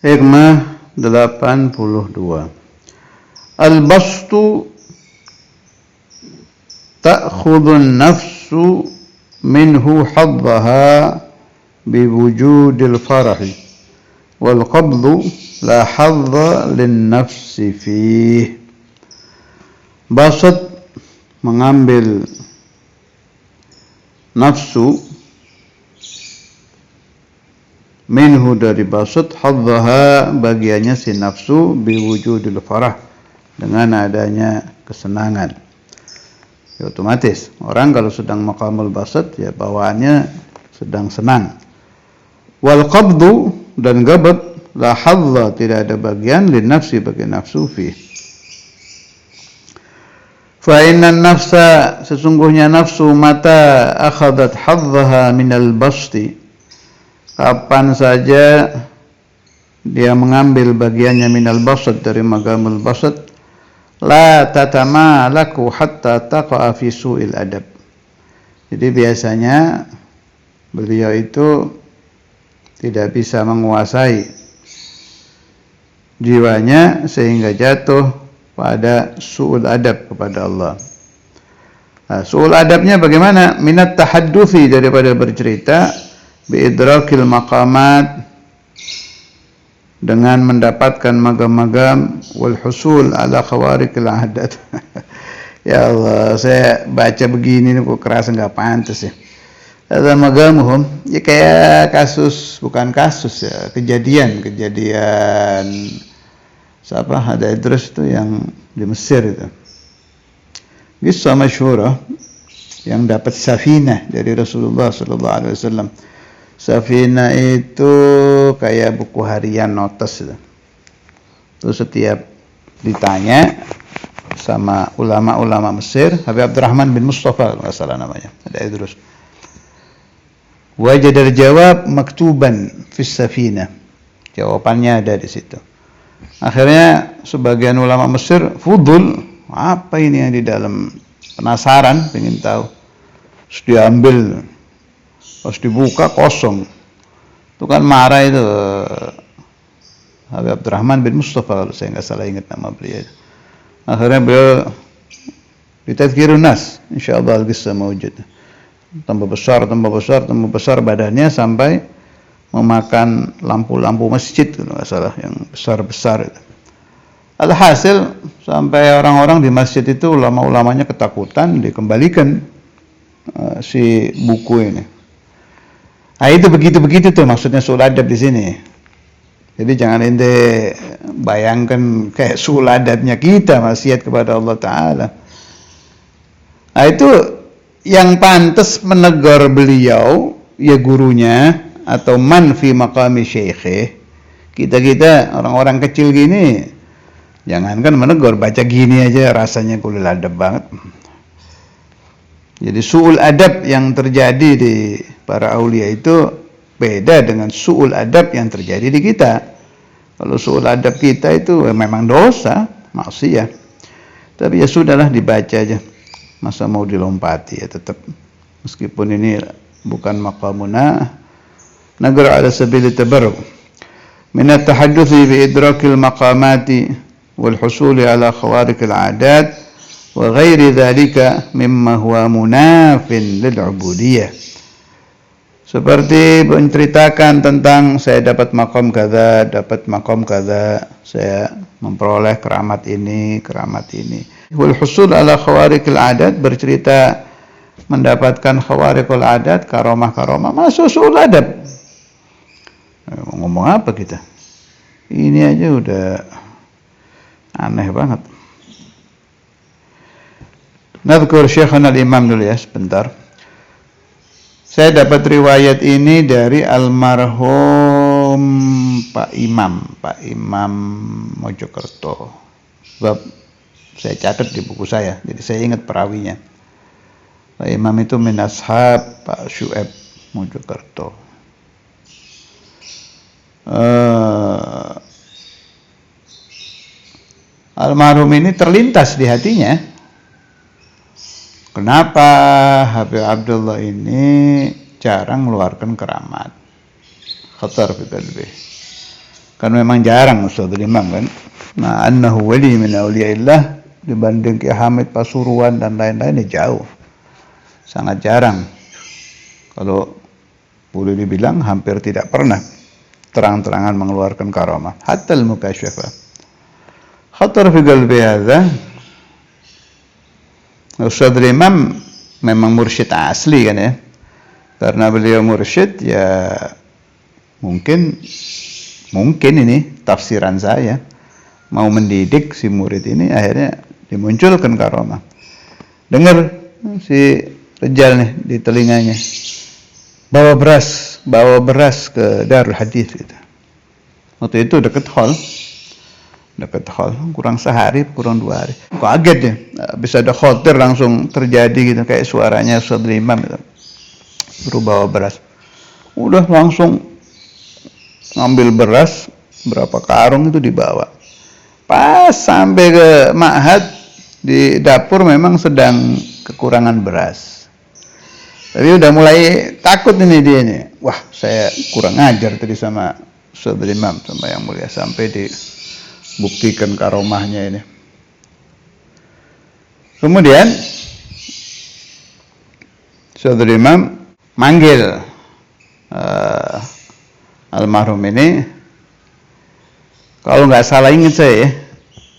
Hikmah 82. Al-bastu ta'khudun nafsu minhu haddaha biwujudil farahi wal qabdu la hadda lin nafsi fih. Basat mengambil nafsu minhu dari basat, haddaha bagiannya si nafsu biwujudil farah dengan adanya kesenangan. Ya, otomatis orang kalau sedang maqamul basat ya bawaannya sedang senang. Wal qabdu dan gabat la hadza tidak ada bagian lin nafsi bagi nafsu fi. Fa innan nafsa sesungguhnya nafsu mata akhadat hadzaha minal basti, kapan saja dia mengambil bagiannya minal basat dari magamul basat, la tatamalaku hatta taqa'a fi su'il adab. Jadi biasanya beliau itu tidak bisa menguasai jiwanya sehingga jatuh pada su'ul adab kepada Allah. Nah, su'ul adabnya bagaimana? Minat tahaddufi, daripada bercerita, biidrakil maqamat, dengan mendapatkan magam-magam, wal husul ala khawarikil adat. Ya Allah, saya baca begini nih kok kerasa nggak pantas ya. Ada magamuhum, ya kayak kasus, bukan kasus ya, kejadian siapa ada Idris itu yang di Mesir itu. Kisah masyhurah yang dapat safinah dari Rasulullah sallallahu alaihi wasallam. Safinah itu kayak buku harian notes itu. Terus setiap ditanya sama ulama-ulama Mesir, Habib Abdurrahman bin Mustafa kalau nggak salah namanya, ada Idrus. Wajadal jawab maktuban fis safinah. Jawabannya ada di situ. Akhirnya sebagian ulama Mesir fudul, apa ini yang di dalam, penasaran, pengen tahu. Terus diambil, pas dibuka kosong. Itu kan marah itu Habib Abdurrahman bin Mustafa kalau saya nggak salah ingat nama beliau. Akhirnya beliau ditadhkirun nas, insyaallah al-qissa mawjud. Tambah besar badannya sampai memakan lampu-lampu masjid kalau nggak salah, yang besar-besar itu. Alhasil sampai orang-orang di masjid itu, ulama-ulamanya ketakutan, dikembalikan si buku ini. Nah itu begitu tuh maksudnya su'ul adab di sini. Jadi jangan ente bayangkan kayak su'ul adabnya kita maksiat kepada Allah Ta'ala. Nah itu yang pantas menegur beliau ya gurunya atau man fi maqami syekhe. Kita orang-orang kecil gini jangankan menegur, baca gini aja rasanya kulil adab banget. Jadi su'ul adab yang terjadi di para aulia itu beda dengan su'ul adab yang terjadi di kita. Kalau su'ul adab kita itu memang dosa, maksiat. Tapi ya sudahlah, dibaca aja. Masa mau dilompati ya, tetap meskipun ini bukan maqamuna, nagra ala sabili tabarruk min at-tahadduthi bi idrakil maqamati wal husuli ala khawarikil adat wa ghairi dhalika mimma huwa munafin lil ubudiyah. Seperti menceritakan tentang saya dapat makom kada, saya memperoleh keramat ini. Wal husul ala khawarikil adat, bercerita mendapatkan khawarikul adat, karomah, masuk su'ul adab. Mau ngomong apa kita? Ini aja udah aneh banget. Nadhkur Syekhana al-Imam dulu ya, sebentar. Saya dapat riwayat ini dari almarhum Pak Imam Mojokerto. Sebab saya catat di buku saya, jadi saya ingat perawinya. Pak Imam itu min ashab Pak Syu'aib Mojokerto. Almarhum ini terlintas di hatinya, kenapa Habib Abdullah ini jarang mengeluarkan keramat. Khatar fi qalbi. Kan memang jarang Ustadzul Imam kan. Nah, annahu wali min awliyaillah dibanding Ki Hamid Pasuruan dan lain-lainnya jauh. Sangat jarang. Kalau boleh dibilang hampir tidak pernah terang-terangan mengeluarkan karamah. Hatta al-mukasyafah. Khatar fi qalbi hadza. Ustadzul Imam memang mursyid asli kan ya. Karena beliau mursyid ya mungkin ini tafsiran saya mau mendidik si murid ini, akhirnya dimunculkan karamah. Dengar si Rijal nih di telinganya, bawa beras ke Darul Hadis gitu. Waktu itu dekat hall, kurang sehari, kurang 2 hari. Kaget ya, bisa ada khotir langsung terjadi gitu, kayak suaranya Ustadzul Imam gitu. Suruh bawa beras, udah langsung ngambil beras berapa karung itu dibawa. Pas sampai ke ma'had, di dapur memang sedang kekurangan beras. Tapi udah mulai takut ini dia nih. Wah, saya kurang ajar tadi sama Ustadzul Imam, sama yang mulia, sampai dibuktikan karomahnya ini. Kemudian Ustadzul Imam manggil almarhum ini. Kalau nggak salah ingat saya,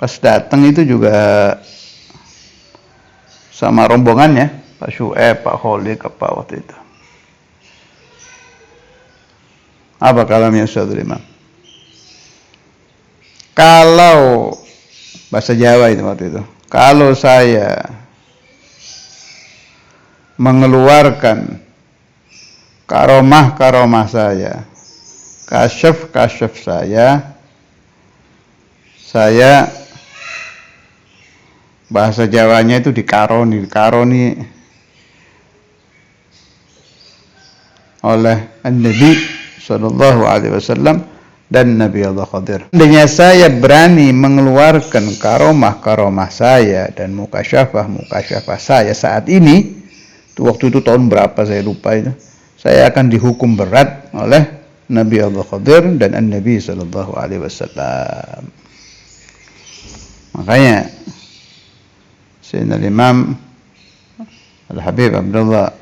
pas datang itu juga sama rombongannya, Pak Syu'eb, Pak Kholik, apa waktu itu. Apa kalamnya Ustadzul Imam? Kalau bahasa Jawa itu waktu itu, kalau saya mengeluarkan karomah saya, kasyaf saya bahasa Jawanya itu dikaroni oleh Nabi sallallahu alaihi wasallam dan Nabi Allah Khadir. Seandainya saya berani mengeluarkan karomah saya dan mukasyafah saya saat ini, waktu itu tahun berapa saya lupa itu, saya akan dihukum berat oleh Nabi Allah Khadir dan Nabi sallallahu alaihi wasallam. Makanya Sayyidina Imam Al-Habib Abdullah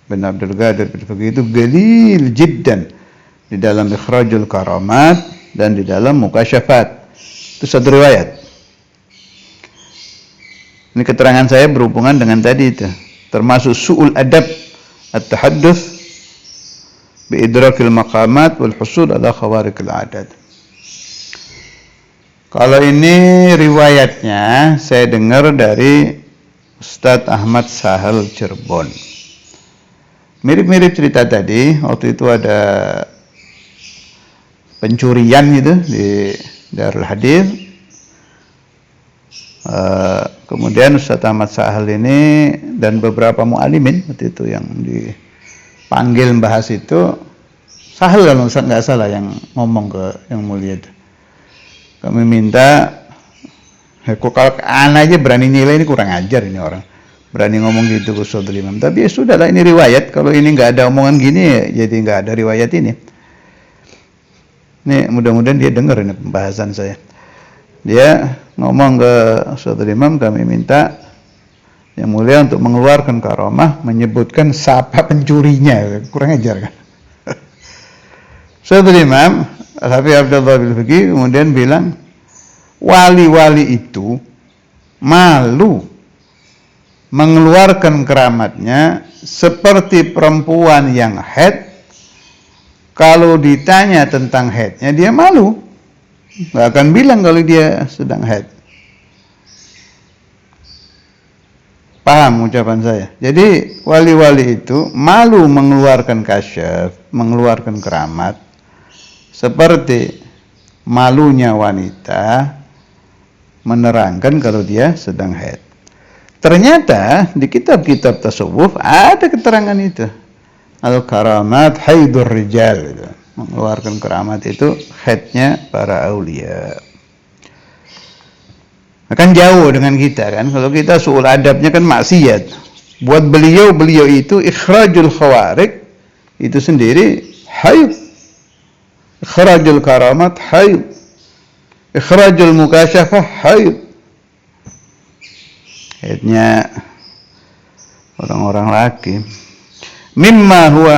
bin Abdul Qadir bin Faqih itu galil jiddan di dalam ikhrajul karamat dan di dalam mukasyafat. Itu satu riwayat. Ini keterangan saya berhubungan dengan tadi itu, termasuk su'ul adab at-tahadduts bi idrakil maqamat wal husul ala khawariqil adat. Kalau ini riwayatnya saya dengar dari Ustadz Ahmad Sahal Cirebon. Mirip-mirip cerita tadi. Waktu itu ada pencurian gitu di Darul Hadis. Kemudian Ustadz Ahmad Sahal ini dan beberapa mu'alimin waktu itu yang dipanggil bahas itu, Sahal kalau nggak salah yang ngomong ke yang mulia itu. Kami minta, kalau anak aja berani nilai, ini kurang ajar ini orang, berani ngomong gitu ke Ustadzul Imam. Tapi ya sudahlah, ini riwayat. Kalau ini nggak ada omongan gini ya jadi nggak ada riwayat ini. Ini mudah-mudahan dia dengar ini pembahasan saya. Dia ngomong ke Ustadzul Imam, kami minta yang mulia untuk mengeluarkan karamah, menyebutkan siapa pencurinya. Kurang ajar kan? Ustadzul Imam Al-Habib Abdullah bin Faqih kemudian bilang, wali-wali itu malu mengeluarkan keramatnya seperti perempuan yang haid. Kalau ditanya tentang haidnya dia malu, nggak akan bilang kalau dia sedang haid. Paham ucapan saya? Jadi wali-wali itu malu mengeluarkan kasyaf, mengeluarkan keramat, seperti malunya wanita menerangkan kalau dia sedang haid. Ternyata di kitab-kitab tasawuf ada keterangan itu. Al-karamat haidur rijal, gitu. Mengeluarkan keramat itu haidnya para aulia. Akan jauh dengan kita kan. Kalau kita suul adabnya kan maksiat. Buat beliau itu ikhrajul khawariq itu sendiri haid. ikhrajul karamat haid, ikhrajul mukasyafah haid. Haidnya orang-orang laki. Mimma huwa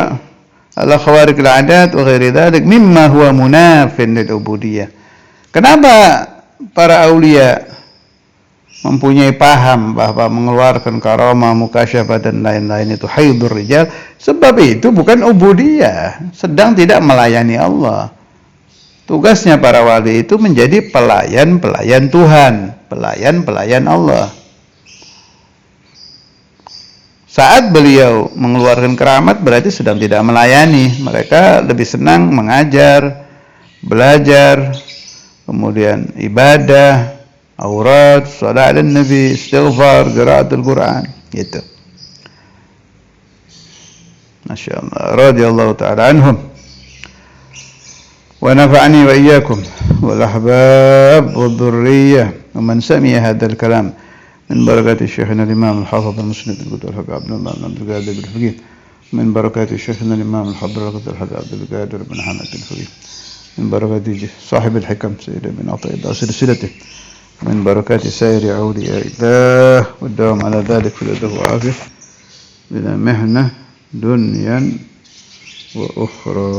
ala khawarikil adat wa ghairi dzalik mimma huwa munafin lil ubudiyah. Kenapa para aulia mempunyai paham bahwa mengeluarkan karamah, mukasyafah dan lain-lain itu haidur rijal? Sebab itu bukan ubudiyah, sedang tidak melayani Allah. Tugasnya para wali itu menjadi pelayan-pelayan Tuhan, pelayan-pelayan Allah. Saat beliau mengeluarkan keramat berarti sedang tidak melayani. Mereka lebih senang mengajar, belajar, kemudian ibadah, aurat, salat dan Nabi, istighfar, qiraatul Quran, gitu. Masyaallah, radhiyallahu taala anhum. Wa nafa'ani wa iyyakum wal ahbab wad dhurriyyah wa man sami'a hadzal kalam من بركات شيخنا الإمام الحافظ المسند القدر الحق عبد الله بن عبد القادر بن الفقيه من بركات شيخنا الإمام الحافظ الحق عبد القادر بن حمد الفقيه من بركات صاحب الحكم سيد بن عطية سلسلته من بركات سائر أولياء الله والدوام على ذلك في الأدب وعافية بلا مهنة دنيا وأخرى.